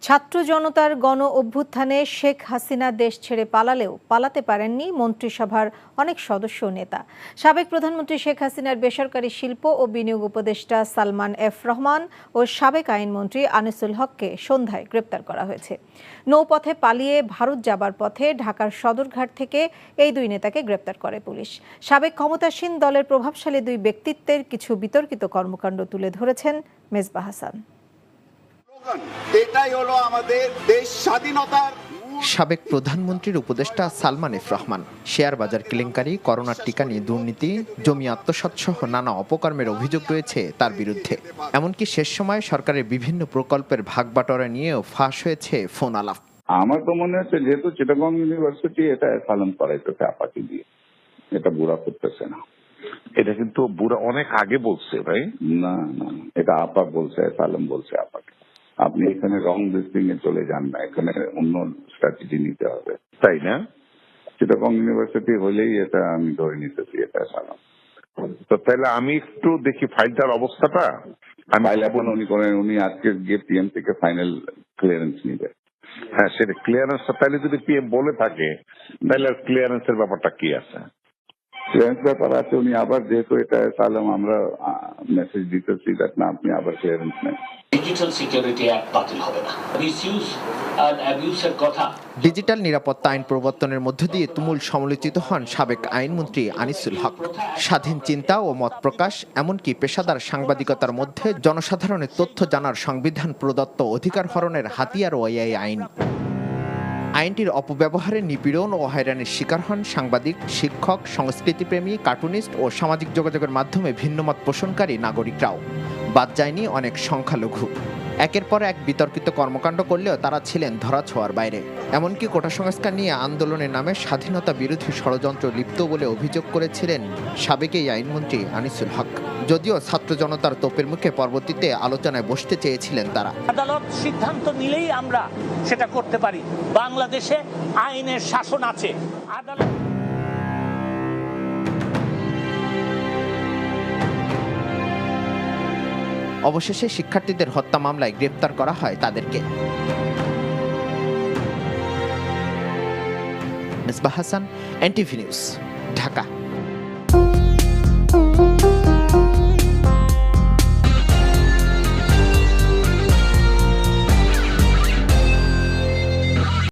ছাত্র জনতার গণ অভ্যুত্থানে শেখ হাসিনা দেশ ছেড়ে পালালেও পালাতে পারেননি মন্ত্রিসভার অনেক সদস্য ও নেতা। সাবেক প্রধানমন্ত্রী শেখ হাসিনার বেসরকারি শিল্প ও বিনিয়োগ উপদেষ্টা সালমান এফ রহমান ও সাবেক আইনমন্ত্রী আনিসুল হককে সন্ধ্যায় গ্রেপ্তার করা হয়েছে। নৌপথে পালিয়ে ভারত যাবার পথে ঢাকার সদরঘাট থেকে এই দুই নেতাকে গ্রেপ্তার করে পুলিশ। সাবেক ক্ষমতাসীন দলের প্রভাবশালী দুই ব্যক্তিত্বের কিছু বিতর্কিত কর্মকাণ্ড তুলে ধরেছেন মেজবা হাসান। এটাই হলো আমাদের দেশ স্বাধীনতার। সাবেক প্রধানমন্ত্রীর উপদেষ্টা সালমান এফ রহমান শেয়ার বাজার কেলেঙ্কারি, করোনার টিকা নিয়ে দুর্নীতি, জমি আত্মসাৎ সহ নানা অপকর্মের অভিযোগ রয়েছে তার বিরুদ্ধে। এমনকি শেষ সময়ে সরকারের বিভিন্ন প্রকল্পের ভাগবাটোয়ারা নিয়েও ফাঁস হয়েছে ফোন আলাপ। আমার তো মনে হচ্ছে যেহেতু চিটাগং ইউনিভার্সিটি এটা অ্যাসাইলাম করাইতেছে আপাকে দিয়ে, এটা বুড়া করতেছে না। এটা কিন্তু বুড়া অনেক আগে বলছে ভাই। না না, এটা আপা বলছে, অ্যাসাইলাম বলছে আপাকে। আপনি এখানে রং লিস্টিং এ চলে যান না, এখানে অন্য স্ট্র্যাটেজি নিতে হবে, তাই না? চিটাগং ইউনিভার্সিটি হলেই এটা আমি ধরে নিতেছি এটা অ্যাসাইলাম। তো তাহলে আমি একটু দেখি ফাইলটার অবস্থাটা। ফাইল এখন উনি করেন, উনি আজকে গিয়ে পিএম থেকে ফাইনাল ক্লিয়ারেন্স নিবে। হ্যাঁ, সেটা ক্লিয়ারেন্সটা তাহলে যদি পিএম বলে থাকে তাহলে ক্লিয়ারেন্সের ব্যাপারটা কি আছে? ক্লিয়ারেন্স ব্যাপার আছে, উনি আবার যেহেতু এটা অ্যাসাইলাম আমরা মেসেজ দিতেছি দ্যাট না আপনি আবার ক্লিয়ারেন্স নেন। ডিজিটাল সিকিউরিটি অ্যাক্ট বাতিল হবে না। মিসইউজ আর অ্যাবিউজের কথা। ডিজিটাল নিরাপত্তা আইন প্রবর্তনের মধ্য দিয়ে তুমুল সমালোচিত হন সাবেক আইনমন্ত্রী আনিসুল হক। স্বাধীন চিন্তা ও মত প্রকাশ, এমনকি পেশাদার সাংবাদিকতার মধ্যে জনসাধারণের তথ্য জানার সংবিধান প্রদত্ত অধিকার হরণের হাতিয়ারও এই আইন। আইনটির অপব্যবহারে নিপীড়ন ও হয়রানির শিকার হন সাংবাদিক, শিক্ষক, সংস্কৃতিপ্রেমী, কার্টুনিস্ট ও সামাজিক যোগাযোগের মাধ্যমে ভিন্নমত পোষণকারী নাগরিকরাও। বাদ যায়নি অনেক সংখ্যালঘু। একের পর এক বিতর্কিত কর্মকাণ্ড করলেও তারা ছিলেন ধরাছোঁয়ার বাইরে। এমনকি কোটা সংস্কার নিয়ে আন্দোলনের নামে স্বাধীনতা বিরোধী ষড়যন্ত্র লিপ্ত বলে অভিযোগ করেছিলেন সাবেক এই আইনমন্ত্রী আনিসুল হক। যদিও ছাত্র জনতার তোপের মুখে পরবর্তীতে আলোচনায় বসতে চেয়েছিলেন তারা। আদালত সিদ্ধান্ত নিলেই আমরা সেটা করতে পারি। বাংলাদেশে আইনের শাসন আছে। আদালত অবশেষে শিক্ষার্থীদের হত্যা মামলায় গ্রেপ্তার করা হয় তাদেরকে। Mezba Hasan, NTV news, Dhaka.